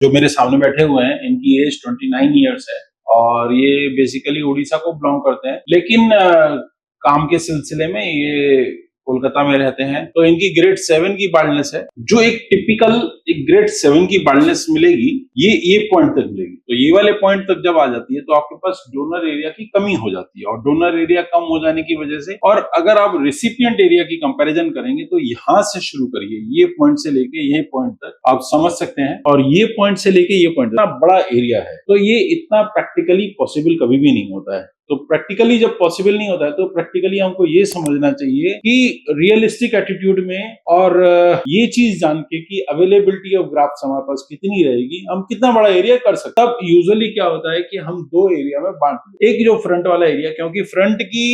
जो मेरे सामने बैठे हुए हैं इनकी एज 29 ईयर्स है और ये बेसिकली उड़ीसा को बिलोंग करते हैं, लेकिन काम के सिलसिले में ये कोलकाता में रहते हैं। तो इनकी ग्रेड 7 की बाल्डनेस है, जो एक टिपिकल एक ग्रेड 7 की बाल्डनेस मिलेगी ये पॉइंट तक मिलेगी। तो ये वाले पॉइंट तक जब आ जाती है तो आपके पास डोनर एरिया की कमी हो जाती है, और डोनर एरिया कम हो जाने की वजह से, और अगर आप रिसिपिएंट एरिया की कंपैरिजन करेंगे तो यहाँ से शुरू करिए, ये पॉइंट से लेके ये पॉइंट तक आप समझ सकते हैं, और ये पॉइंट से लेके ये पॉइंट इतना बड़ा एरिया है, तो ये इतना प्रैक्टिकली पॉसिबल कभी भी नहीं होता है। तो प्रैक्टिकली जब पॉसिबल नहीं होता है तो प्रैक्टिकली हमको ये समझना चाहिए कि रियलिस्टिक एटीट्यूड में, और ये चीज जान के कि अवेलेबिलिटी ऑफ ग्राफ्स हमारे पास कितनी रहेगी, हम कितना बड़ा एरिया कर सकते हैं। तब यूजुअली क्या होता है कि हम दो एरिया में बांट, एक जो फ्रंट वाला एरिया, क्योंकि फ्रंट की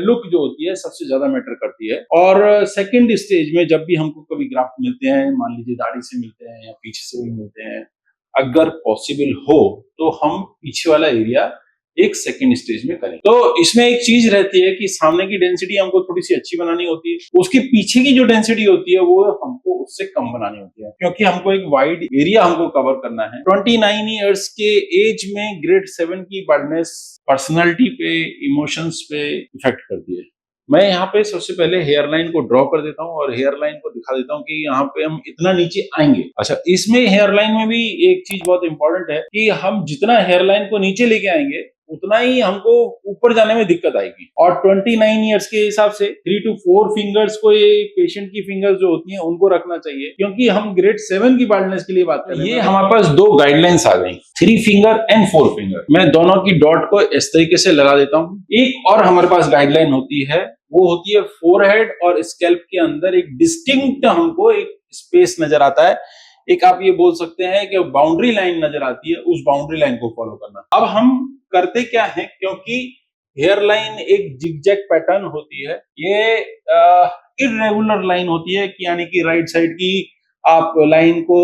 लुक जो होती है सबसे ज्यादा मैटर करती है, और सेकेंड स्टेज में जब भी हमको कभी ग्राफ मिलते हैं, मान लीजिए दाढ़ी से मिलते हैं या पीछे से भी मिलते हैं, अगर पॉसिबल हो तो हम पीछे वाला एरिया एक सेकेंड स्टेज में करें। तो इसमें एक चीज रहती है कि सामने की डेंसिटी हमको थोड़ी सी अच्छी बनानी होती है, उसके पीछे की जो डेंसिटी होती है वो हमको उससे कम बनानी होती है, क्योंकि हमको एक वाइड एरिया हमको कवर करना है। 29 ईयर्स के एज में ग्रेड 7 की बार्डनेस पर्सनैलिटी पे, इमोशंस पे इफेक्ट करती है। मैं यहाँ पे सबसे पहले हेयर लाइन को ड्रॉ कर देता हूँ और हेयर लाइन को दिखा देता हूँ कि यहाँ पे हम इतना नीचे आएंगे। अच्छा, इसमें हेयर लाइन में भी एक चीज बहुत इंपॉर्टेंट है कि हम जितना हेयर लाइन को नीचे लेके आएंगे उतना ही हमको ऊपर जाने में दिक्कत आएगी। और 29 ईयर्स के हिसाब से 3 to 4 फिंगर्स को, ये पेशेंट की फिंगर्स जो होती हैं उनको रखना चाहिए, क्योंकि हम ग्रेड 7 की बाल्डनेस के लिए बात कर रहे हैं। ये हमारे पास दो गाइडलाइंस आ गई, 3 फिंगर एंड 4 फिंगर। मैं दोनों की डॉट को इस तरीके से लगा देता हूँ। एक और हमारे पास गाइडलाइन होती है, वो होती है फोरहेड और स्कैल्प के अंदर एक डिस्टिंक्ट हमको एक स्पेस नजर आता है, एक आप ये बोल सकते हैं कि बाउंड्री लाइन नजर आती है, उस बाउंड्री लाइन को फॉलो करना। अब हम करते क्या है, क्योंकि हेयर लाइन एक जिगजैग पैटर्न होती है, ये इर्रेगुलर लाइन होती है, कि यानी कि राइट साइड की आप लाइन को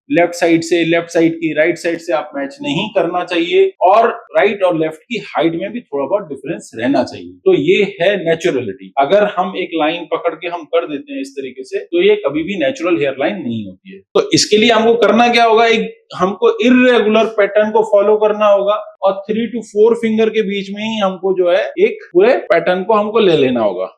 लेफ्ट साइड से, लेफ्ट साइड की राइट साइड से आप मैच नहीं करना चाहिए, और राइट और लेफ्ट की हाइट में भी थोड़ा बहुत डिफरेंस रहना चाहिए। तो ये है नेचुरलिटी। अगर हम एक लाइन पकड़ के हम कर देते हैं इस तरीके से, तो ये कभी भी नेचुरल हेयर लाइन नहीं होती है। तो इसके लिए हमको करना क्या होगा, एक हमको इर्रेगुलर पैटर्न को फॉलो करना होगा, और 3 to 4 फिंगर के बीच में ही हमको जो है एक पूरे पैटर्न को हमको ले लेना होगा।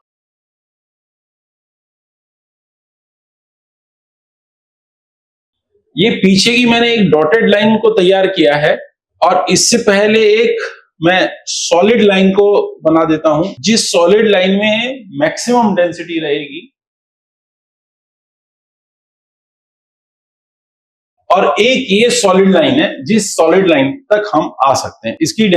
ये पीछे की मैंने एक डॉटेड लाइन को तैयार किया है, और इससे पहले एक मैं सॉलिड लाइन को बना देता हूं, जिस सॉलिड लाइन में मैक्सिमम डेंसिटी रहेगी, और एक ये सॉलिड लाइन है जिस सॉलिड लाइन तक हम आ सकते हैं, इसकी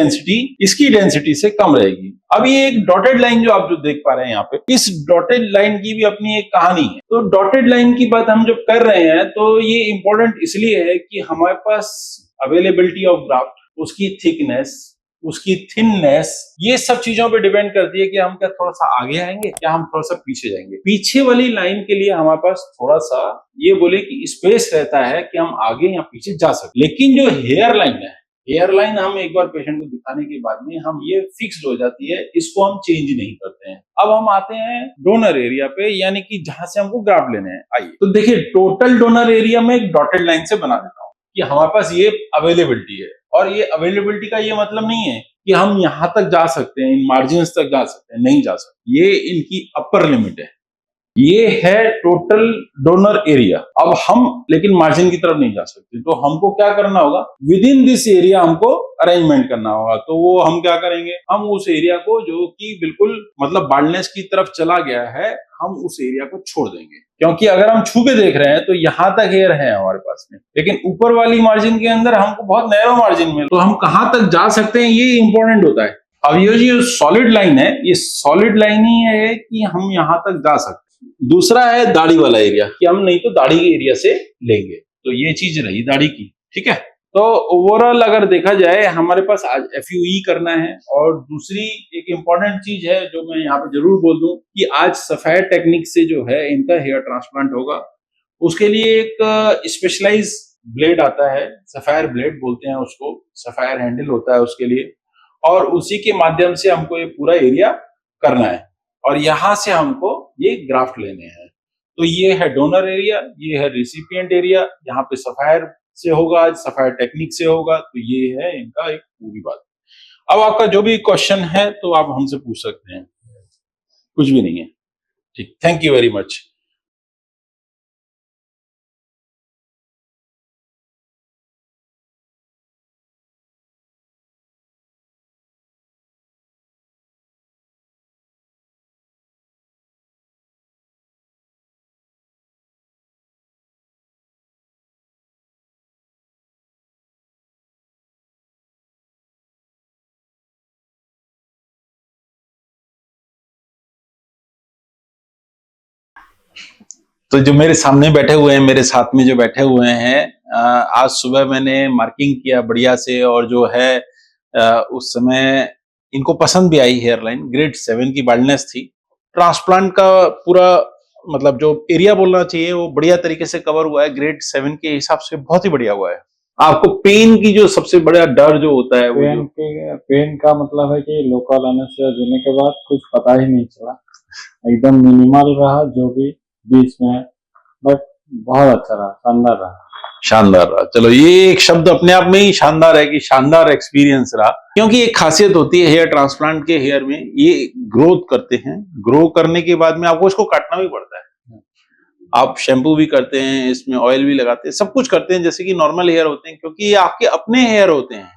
डेंसिटी से कम रहेगी। अब ये एक डॉटेड लाइन जो आप जो देख पा रहे हैं यहाँ पे, इस डॉटेड लाइन की भी अपनी एक कहानी है। तो डॉटेड लाइन की बात हम जब कर रहे हैं तो ये इंपॉर्टेंट इसलिए है कि हमारे पास अवेलेबिलिटी ऑफ ग्राफ्ट, उसकी थिकनेस, उसकी थिननेस, ये सब चीजों पे डिपेंड करती है कि हम क्या थोड़ा सा आगे आएंगे या हम थोड़ा सा पीछे जाएंगे। पीछे वाली लाइन के लिए हमारे पास थोड़ा सा ये बोले कि स्पेस रहता है कि हम आगे या पीछे जा सकते, लेकिन जो हेयर लाइन है, हेयर लाइन हम एक बार पेशेंट को दिखाने के बाद में हम ये फिक्स्ड हो जाती है, इसको हम चेंज नहीं करते हैं। अब हम आते हैं डोनर एरिया पे, यानी कि जहां से हमको ग्राफ लेने हैं। आइए तो देखिए, टोटल डोनर एरिया में एक डॉटेड लाइन से बना देता हूं कि हमारे पास ये अवेलेबिलिटी है, और ये अवेलेबिलिटी का ये मतलब नहीं है कि हम यहां तक जा सकते हैं, इन मार्जिन्स तक जा सकते हैं, नहीं जा सकते, ये इनकी अपर लिमिट है। ये है टोटल डोनर एरिया। अब हम लेकिन मार्जिन की तरफ नहीं जा सकते, तो हमको क्या करना होगा, विद इन दिस एरिया हमको अरेंजमेंट करना होगा। तो वो हम क्या करेंगे, हम उस एरिया को जो कि बिल्कुल मतलब बाल्डनेस की तरफ चला गया है, हम उस एरिया को छोड़ देंगे, क्योंकि अगर हम छू के देख रहे हैं तो यहां तक हेयर है हमारे पास में, लेकिन ऊपर वाली मार्जिन के अंदर हमको बहुत नैरो मार्जिन में, तो हम कहां तक जा सकते हैं ये इंपॉर्टेंट होता है। अब ये जो सॉलिड लाइन है, ये सॉलिड लाइन ही है कि हम यहां तक जा सकते हैं। दूसरा है दाढ़ी वाला एरिया, कि हम नहीं तो दाढ़ी के एरिया से लेंगे, तो ये चीज रही दाढ़ी की, ठीक है। तो ओवरऑल अगर देखा जाए, हमारे पास आज FUE करना है, और दूसरी एक इंपॉर्टेंट चीज है जो मैं यहाँ पे जरूर बोल दूं कि आज सफायर टेक्निक से जो है इनका हेयर ट्रांसप्लांट होगा। उसके लिए एक स्पेशलाइज ब्लेड आता है, सफायर ब्लेड बोलते हैं उसको, सफायर हैंडल होता है उसके लिए, और उसी के माध्यम से हमको ये पूरा एरिया करना है, और यहां से हमको ये ग्राफ्ट लेने हैं। तो ये है डोनर एरिया, ये है रिसिपिएंट एरिया, यहाँ पे सफायर से होगा, सफायर टेक्निक से होगा। तो ये है इनका एक पूरी बात। अब आपका जो भी क्वेश्चन है तो आप हमसे पूछ सकते हैं, कुछ भी नहीं है। ठीक, थैंक यू वेरी मच। तो जो मेरे सामने बैठे हुए हैं, मेरे साथ में जो बैठे हुए हैं, आज सुबह मैंने मार्किंग किया बढ़िया से, और जो है उस समय इनको पसंद भी आई हेयर लाइन। ग्रेड 7 की बाल्डनेस थी। ट्रांसप्लांट का पूरा मतलब जो एरिया बोलना चाहिए वो बढ़िया तरीके से कवर हुआ है। ग्रेड 7 के हिसाब से बहुत ही बढ़िया हुआ है। आपको पेन की जो सबसे बड़ा डर जो होता है, पेन का मतलब है कि लोकल एनेस्थीसिया देने के बाद कुछ पता ही नहीं चला, एकदम मिनिमल रहा जो भी बीच में, बट बहुत अच्छा रहा, शानदार रहा। शानदार रहा। चलो, ये एक शब्द अपने आप में ही शानदार है कि शानदार एक्सपीरियंस रहा। क्योंकि एक खासियत होती है हेयर ट्रांसप्लांट के, हेयर में ये ग्रोथ करते हैं। ग्रो करने के बाद में आपको इसको काटना भी पड़ता है। आप शैम्पू भी करते हैं, इसमें ऑयल भी लगाते हैं, सब कुछ करते हैं जैसे कि नॉर्मल हेयर होते हैं, क्योंकि ये आपके अपने हेयर होते हैं।